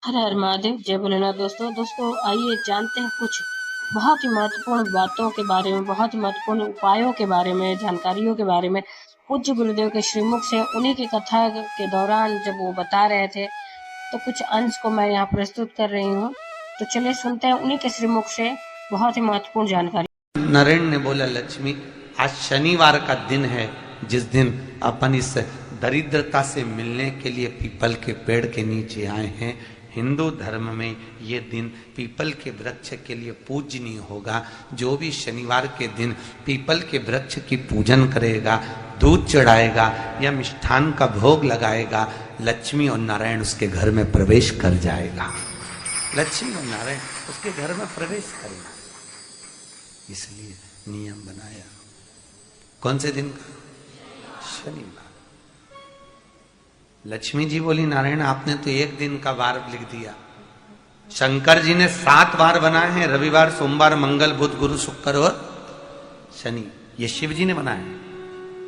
हर हर महादेव, जय भोलेनाथ। दोस्तों आइए जानते हैं कुछ बहुत ही महत्वपूर्ण बातों के बारे में, बहुत ही महत्वपूर्ण उपायों के बारे में, जानकारियों के बारे में। पूज्य गुरुदेव के श्रीमुख से उन्हीं की कथा के दौरान जब वो बता रहे थे तो कुछ अंश को मैं यहाँ प्रस्तुत कर रही हूँ। तो चलिए सुनते हैं उन्हीं के श्रीमुख से बहुत ही महत्वपूर्ण जानकारी। नरेंद्र ने बोला, लक्ष्मी आज शनिवार का दिन है जिस दिन अपन इस दरिद्रता से मिलने के लिए पीपल के पेड़ के नीचे आए हैं। हिंदू धर्म में ये दिन पीपल के वृक्ष के लिए पूजनीय होगा। जो भी शनिवार के दिन पीपल के वृक्ष की पूजन करेगा, दूध चढ़ाएगा या मिष्ठान का भोग लगाएगा, लक्ष्मी और नारायण उसके घर में प्रवेश कर जाएगा। लक्ष्मी और नारायण उसके घर में प्रवेश करेगा। इसलिए नियम बनाया। कौन से दिन का? शनिवार। लक्ष्मी जी बोली, नारायण आपने तो एक दिन का वार लिख दिया। शंकर जी ने 7 वार बनाए हैं, रविवार, सोमवार, मंगल, बुध, गुरु, शुक्र और शनि। ये शिव जी ने बनाया।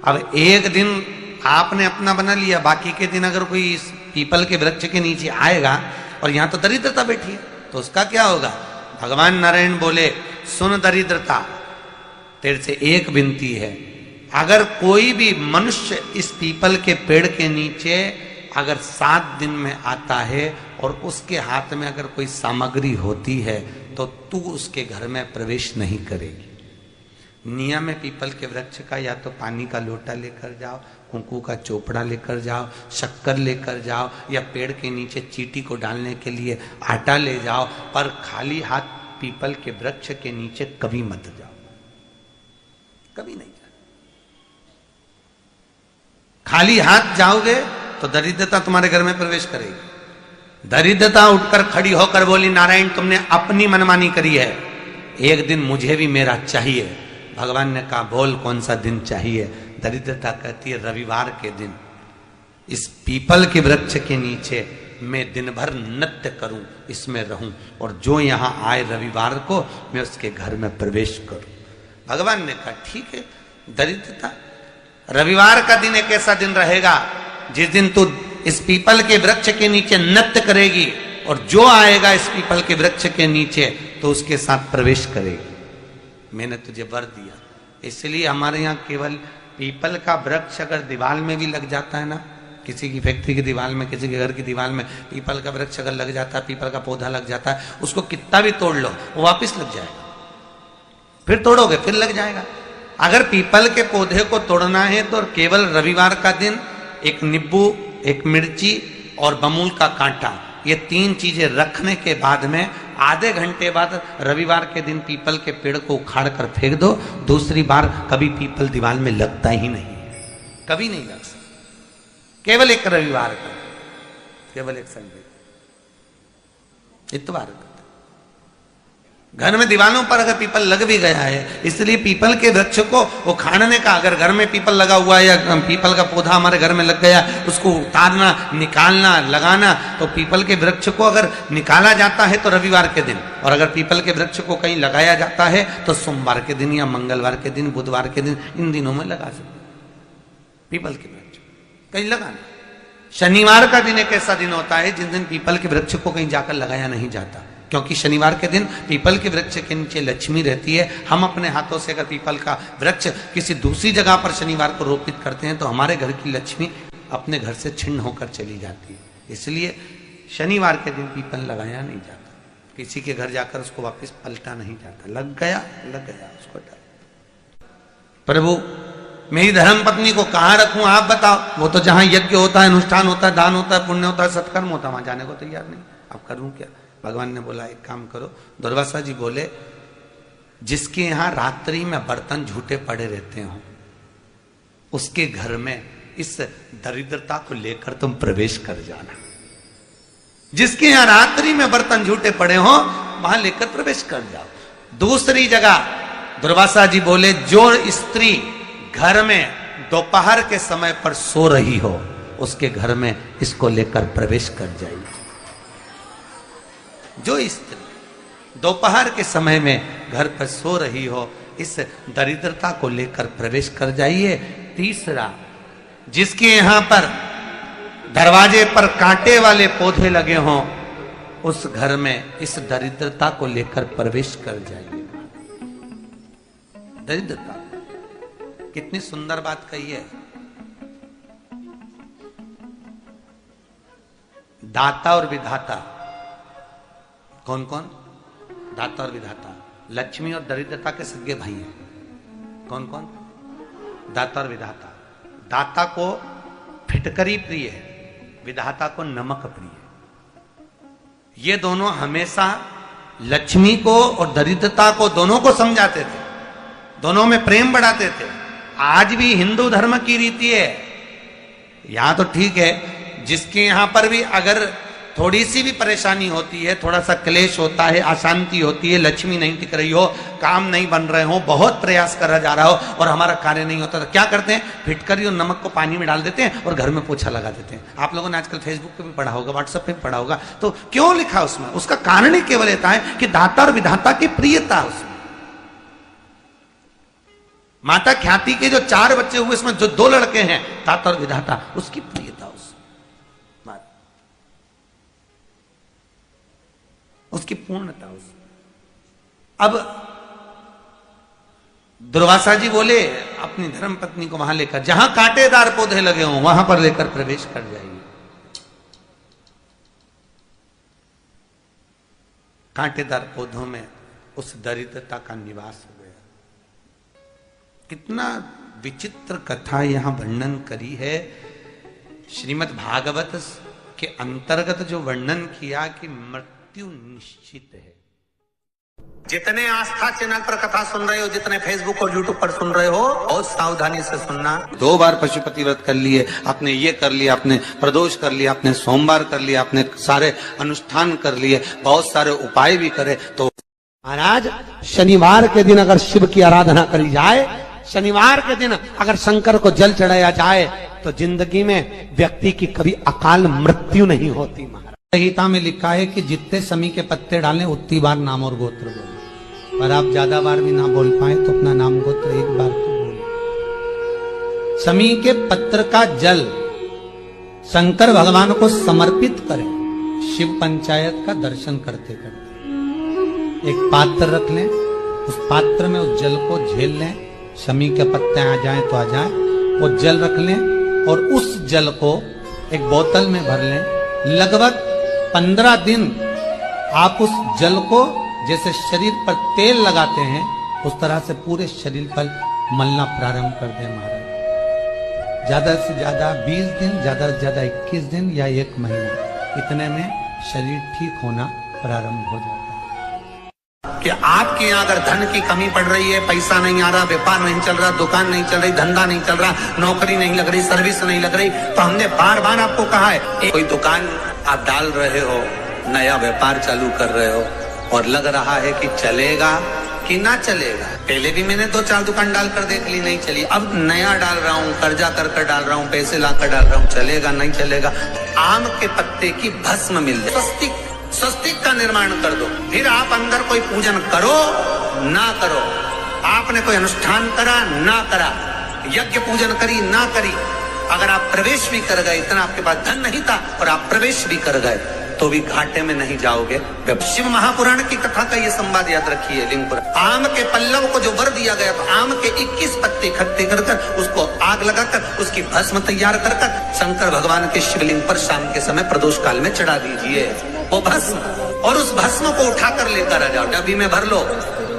अब एक दिन आपने अपना बना लिया, बाकी के दिन अगर कोई इस पीपल के वृक्ष के नीचे आएगा और यहां तो दरिद्रता बैठी है तो उसका क्या होगा? भगवान नारायण बोले, सुन दरिद्रता, तेरे से एक विनती है, अगर कोई भी मनुष्य इस पीपल के पेड़ के नीचे अगर 7 दिन में आता है और उसके हाथ में अगर कोई सामग्री होती है तो तू उसके घर में प्रवेश नहीं करेगी। नियम है पीपल के वृक्ष का, या तो पानी का लोटा लेकर जाओ, कुंकू का चोपड़ा लेकर जाओ, शक्कर लेकर जाओ, या पेड़ के नीचे चींटी को डालने के लिए आटा ले जाओ, पर खाली हाथ पीपल के वृक्ष के नीचे कभी मत जाओ, कभी नहीं। खाली हाथ जाओगे तो दरिद्रता तुम्हारे घर में प्रवेश करेगी। दरिद्रता उठकर खड़ी होकर बोली, नारायण तुमने अपनी मनमानी करी है, एक दिन मुझे भी मेरा चाहिए। भगवान ने कहा, बोल कौन सा दिन चाहिए? दरिद्रता कहती है, रविवार के दिन इस पीपल के वृक्ष के नीचे मैं दिन भर नृत्य करूं, इसमें रहूं, और जो यहां आए रविवार को मैं उसके घर में प्रवेश करूं। भगवान ने कहा, ठीक है। दरिद्रता, रविवार का दिन एक ऐसा दिन रहेगा जिस दिन तू इस पीपल के वृक्ष के नीचे नृत्य करेगी और जो आएगा इस पीपल के वृक्ष के नीचे तो उसके साथ प्रवेश करेगी। मैंने तुझे वर दिया। इसलिए हमारे यहाँ केवल पीपल का वृक्ष अगर दीवार में भी लग जाता है ना, किसी की फैक्ट्री की दीवार में, किसी के घर की दीवार में पीपल का वृक्ष अगर लग जाता है, पीपल का पौधा लग जाता है, उसको कितना भी तोड़ लो वो वापिस लग जाएगा। फिर तोड़ोगे फिर लग जाएगा। अगर पीपल के पौधे को तोड़ना है तो केवल रविवार का दिन एक नींबू, एक मिर्ची और बमूल का कांटा, ये 3 चीजें रखने के बाद में आधे घंटे बाद रविवार के दिन पीपल के पेड़ को उखाड़ कर फेंक दो। दूसरी बार कभी पीपल दीवार में लगता ही नहीं, कभी नहीं लग सकता। केवल एक रविवार का, केवल एक संडे, इतवार का। घर में दीवानों पर अगर पीपल लग भी गया है, इसलिए पीपल के वृक्ष को उखाड़ने का, अगर घर में पीपल लगा हुआ है या पीपल का पौधा हमारे घर में लग गया, उसको उतारना, निकालना, लगाना, तो पीपल के वृक्ष को अगर निकाला जाता है तो रविवार के दिन, और अगर पीपल के वृक्ष को कहीं लगाया जाता है तो सोमवार के दिन या मंगलवार के दिन, बुधवार के दिन, इन दिनों में लगा सकते पीपल के वृक्ष कहीं लगाना। शनिवार का दिन एक ऐसा दिन होता है जिस दिन पीपल के वृक्ष को कहीं जाकर लगाया नहीं जाता, क्योंकि शनिवार के दिन पीपल के वृक्ष के नीचे लक्ष्मी रहती है। हम अपने हाथों से अगर पीपल का वृक्ष किसी दूसरी जगह पर शनिवार को रोपित करते हैं तो हमारे घर की लक्ष्मी अपने घर से छिन्न होकर चली जाती है। इसलिए शनिवार के दिन पीपल लगाया नहीं जाता, किसी के घर जाकर उसको वापस पलटा नहीं जाता। लग गया उसको डाल। प्रभु मेरी धर्म पत्नी को कहाँ रखूं आप बताओ? वो तो जहां यज्ञ होता है, अनुष्ठान होता है, दान होता है, पुण्य होता है, सत्कर्म होता है, वहां जाने को तैयार नहीं। अब करूं क्या? भगवान ने बोला, एक काम करो। दुर्वासा जी बोले, जिसके यहां रात्रि में बर्तन झूठे पड़े रहते हो उसके घर में इस दरिद्रता को लेकर तुम प्रवेश कर जाना। जिसके यहां रात्रि में बर्तन झूठे पड़े हो वहां लेकर प्रवेश कर जाओ। दूसरी जगह दुर्वासा जी बोले, जो स्त्री घर में दोपहर के समय पर सो रही हो उसके घर में इसको लेकर प्रवेश कर जाइए। जो स्त्री दोपहर के समय में घर पर सो रही हो इस दरिद्रता को लेकर प्रवेश कर जाइए। तीसरा, जिसके यहां पर दरवाजे पर कांटे वाले पौधे लगे हों उस घर में इस दरिद्रता को लेकर प्रवेश कर जाइएगा। दरिद्रता, कितनी सुंदर बात कही है। दाता और विधाता, कौन कौन? दाता और विधाता। लक्ष्मी और दरिद्रता के सगे भाई हैं। कौन कौन? दाता और विधाता। दाता को फिटकरी प्रिय है, विधाता को नमक प्रिय है। ये दोनों हमेशा लक्ष्मी को और दरिद्रता को दोनों को समझाते थे, दोनों में प्रेम बढ़ाते थे। आज भी हिंदू धर्म की रीति है। यहां तो ठीक है, जिसके यहां पर भी अगर थोड़ी सी भी परेशानी होती है, थोड़ा सा क्लेश होता है, अशांति होती है, लक्ष्मी नहीं टिक रही हो, काम नहीं बन रहे हो, बहुत प्रयास करा जा रहा हो और हमारा कार्य नहीं होता, तो क्या करते हैं? फिटकरी और नमक को पानी में डाल देते हैं और घर में पोछा लगा देते हैं। आप लोगों ने आजकल फेसबुक पे भी पढ़ा होगा, व्हाट्सएप पे भी पढ़ा होगा। तो क्यों लिखा उसमें? उसका कारण ही केवल ये है कि दाता और विधाता की प्रियता उसमें। माता ख्याति के जो 4 बच्चे हुए, इसमें जो 2 लड़के हैं, दाता और विधाता, उसकी प्रियता उसकी पूर्णता उसमें। अब दुर्वासा जी बोले अपनी धर्म पत्नी को वहां लेकर, जहां कांटेदार पौधे लगे हों वहां पर लेकर प्रवेश कर जाइए। कांटेदार पौधों में उस दरिद्रता का निवास हो गया। कितना विचित्र कथा यहां वर्णन करी है। श्रीमद् भागवत के अंतर्गत जो वर्णन किया कि मृत्यु निश्चित है। जितने आस्था चैनल पर कथा सुन रहे हो, जितने फेसबुक और यूट्यूब पर सुन रहे हो, बहुत सावधानी से सुनना। 2 बार पशुपति व्रत कर लिए, आपने ये कर लिया, आपने प्रदोष कर लिया, आपने सोमवार कर लिया, आपने सारे अनुष्ठान कर लिए, बहुत सारे उपाय भी करे, तो महाराज शनिवार के दिन अगर शिव की आराधना करी जाए, शनिवार के दिन अगर शंकर को जल चढ़ाया जाए, तो जिंदगी में व्यक्ति की कभी अकाल मृत्यु नहीं होती। महाराज संहिता में लिखा है कि जितने समी के पत्ते डालें उतनी बार नाम और गोत्र बोले, पर आप ज्यादा बार भी ना बोल पाए तो अपना नाम गोत्र एक बार तो बोले। समी के पत्र का जल शंकर भगवान को समर्पित करें, शिव पंचायत का दर्शन करते करते। एक पात्र रख लें, उस पात्र में उस जल को झेल लें, शमी के पत्ते आ जाएं तो आ जाएं, वो जल रख लें और उस जल को एक बोतल में भर लें। लगभग 15 दिन आप उस जल को जैसे शरीर पर तेल लगाते हैं उस तरह से पूरे शरीर पर मलना प्रारंभ कर दें। महाराज ज्यादा से ज्यादा 20 दिन, ज्यादा से ज्यादा 21 दिन या 1 महीना, इतने में शरीर ठीक होना प्रारंभ हो जाता है। कि आपके यहाँ अगर धन की कमी पड़ रही है, पैसा नहीं आ रहा, व्यापार नहीं चल रहा, दुकान नहीं चल रही, धंधा नहीं चल रहा, नौकरी नहीं लग रही, सर्विस नहीं लग रही, तो हमने बार बार आपको कहा है, कोई दुकान आप डाल रहे हो, नया व्यापार चालू कर रहे हो और लग रहा है कि चलेगा कि ना चलेगा। पहले भी मैंने 2-4 दुकान डालकर देख ली, नहीं चली, अब नया डाल रहा हूँ, कर्जा कर डाल रहा हूँ, पैसे लाकर डाल रहा हूँ, चलेगा नहीं चलेगा। आम के पत्ते की भस्म मिल जाए, स्वस्तिक का निर्माण कर दो, फिर आप अंदर कोई पूजन करो ना करो, आपने कोई अनुष्ठान करा ना करा, यज्ञ पूजन करी ना करी, अगर आप प्रवेश भी कर गए, इतना आपके पास धन नहीं था और आप प्रवेश भी कर गए, तो भी घाटे में नहीं जाओगे। शिव महापुराण की कथा का ये संवाद याद रखिए। लिंग पुराण, आम के पल्लव को जो वर दिया गया, तो आम के 21 पत्ते इकट्ठे कर उसको आग लगाकर उसकी भस्म तैयार कर शंकर भगवान के शिवलिंग पर शाम के समय प्रदोष काल में चढ़ा दीजिए वो भस्म, और उस भस्म को उठाकर लेकर आ जाओ, डब्बी में भर लो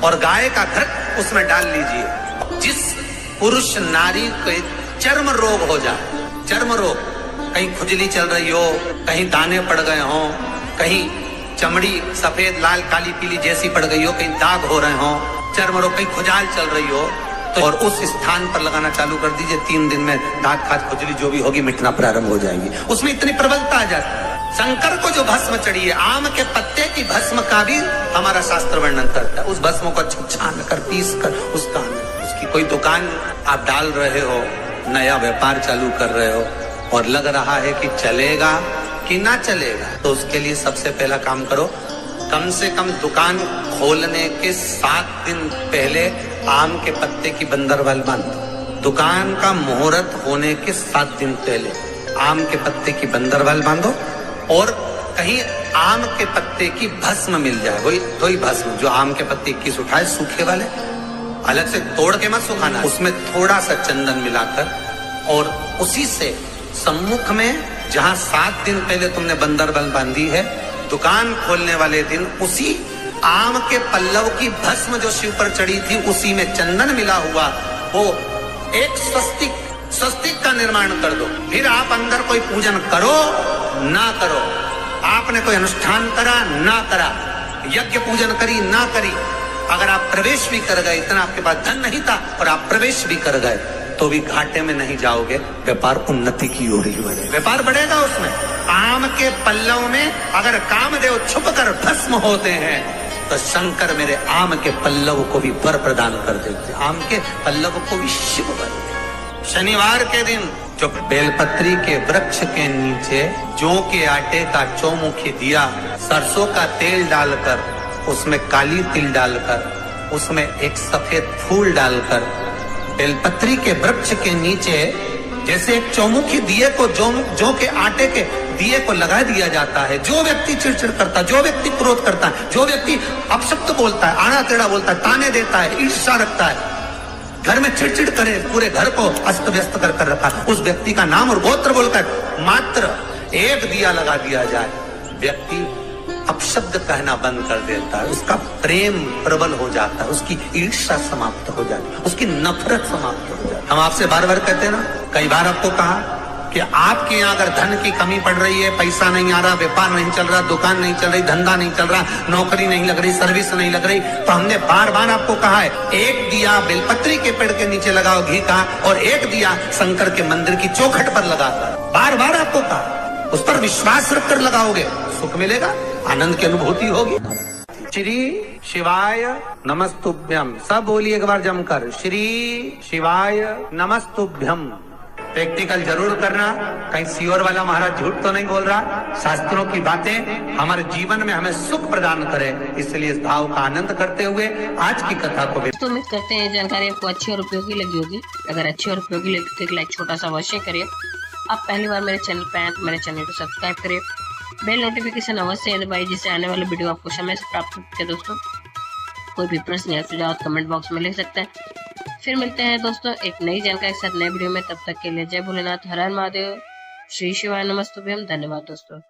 और गाय का घृत उसमें डाल लीजिए। जिस पुरुष नारी के चर्म रोग हो जाए, चर्म रोग, कहीं खुजली चल रही हो, कहीं दाने पड़ गए हो, कहीं चमड़ी सफेद लाल काली पीली जैसी पड़ गई हो, कहीं दाग हो रहे हो, चर्म रोग, कहीं खुजाल चल रही हो, तो और उस स्थान पर लगाना चालू कर दीजिए। 3 दिन में दाग खाद खुजली जो भी होगी मिटना प्रारंभ हो जाएगी। उसमें इतनी प्रबलता आ जाती है। शंकर को जो भस्म चढ़ी है, आम के पत्ते की भस्म का भी हमारा शास्त्र वर्णन करता है। उस भस्म को छान कर पीस कर उसकी कोई दुकान आप डाल रहे हो, नया व्यापार चालू कर रहे हो और लग रहा है कि चलेगा कि ना चलेगा, तो उसके लिए सबसे पहला काम करो, कम से कम दुकान खोलने के 7 दिन पहले आम के पत्ते की बंदरवाल बांधो। दुकान का मुहूर्त होने के 7 दिन पहले आम के पत्ते की बंदरवाल बांधो और कहीं आम के पत्ते की भस्म मिल जाए, वही भस्म जो आम के पत्ते 21 उठाए सूखे वाले, अलग से तोड़ के मत सुखाना, उसमें थोड़ा सा चंदन मिलाकर और उसी से सम्मुख में जहां 7 दिन पहले तुमने बंदर बल बांधी है, दुकान खोलने वाले दिन उसी आम के पल्लव की भस्म जो शिव पर चढ़ी थी उसी में चंदन मिला हुआ वो एक स्वस्तिक का निर्माण कर दो। फिर आप अंदर कोई पूजन करो ना करो, आपने कोई अनुष्ठान करा ना करा, यज्ञ पूजन करी ना करी, अगर आप प्रवेश भी कर गए, इतना आपके पास धन नहीं था और आप प्रवेश भी कर गए तो भी घाटे में नहीं जाओगे, व्यापार उन्नति की ओर ही बढ़ेगा, व्यापार बढ़ेगा उसमें। आम के पल्लव में अगर कामदेव छुप कर भस्म होते हैं तो शंकर मेरे आम के पल्लव को भी वर प्रदान कर देते, आम के पल्लव को भी शिव वर। शनिवार के दिन जो बेलपत्री के वृक्ष के नीचे जौ के आटे का चौमुखी दिया, सरसों का तेल डालकर उसमें काली तिल डालकर उसमें एक सफेद फूल डालकर बेलपत्री के वृक्ष के नीचे जैसे एक चौमुखी दिए को जौ के आटे के दिए को लगा दिया जाता है। जो व्यक्ति चिड़चिड़ करता, जो व्यक्ति क्रोध करता है, जो व्यक्ति अपशब्द बोलता है, आड़ा टेढ़ा बोलता है, ताने देता है, ईर्ष्या रखता है, घर में चिड़चिड़ करे, पूरे घर को अस्त व्यस्त कर रखा, उस व्यक्ति का नाम और गोत्र बोलकर मात्र एक दिया लगा दिया जाए, व्यक्ति अपशब्द कहना बंद कर देता है, उसका प्रेम प्रबल हो जाता है, उसकी ईर्ष्या समाप्त हो जाती है, उसकी नफरत समाप्त हो जाती है। हम आपसे बार बार कहते हैं ना, कई बार आपको कहा कि आपके यहाँ अगर धन की कमी पड़ रही है, पैसा नहीं आ रहा, व्यापार नहीं चल रहा, दुकान नहीं चल रही, धंधा नहीं चल रहा, नौकरी नहीं लग रही, सर्विस नहीं लग रही, तो हमने बार बार आपको कहा है एक दिया बेलपत्री के पेड़ के नीचे लगाओ घी का और एक दिया शंकर के मंदिर की चौखट पर लगाकर, बार बार आपको कहा, उस पर विश्वास रखकर लगाओगे, सुख मिलेगा, आनंद की अनुभूति होगी। श्री शिवाय नमस्तुभ्यम, सब बोलिए एक बार जमकर, श्री शिवाय नमस्तुभ्यम। प्रैक्टिकल जरूर करना, कहीं सियोर वाला महाराज झूठ तो नहीं बोल रहा, शास्त्रों की बातें हमारे जीवन में हमें सुख प्रदान करे, इसलिए इस भाव का आनंद करते हुए आज की कथा को तो उम्मीद करते हैं जानकारी आपको अच्छी और उपयोगी लगी होगी। अगर अच्छी और उपयोगी लगी तो एक लाइक छोटा सा अवश्य करिए। आप पहली बार मेरे चैनल पे आए तो मेरे चैनल को सब्सक्राइब करिए, बेल नोटिफिकेशन अवश्य दबाइए जिससे आने वाले वीडियो आपको समय से प्राप्त हो सके। दोस्तों कोई भी प्रश्न या सुझाव कमेंट बॉक्स में लिख सकते हैं। फिर मिलते हैं दोस्तों एक नई जानकारी के साथ नए वीडियो में, तब तक के लिए जय भोलेनाथ, हर हर महादेव, श्री शिवाय नमस्तुभ्यम। धन्यवाद दोस्तों।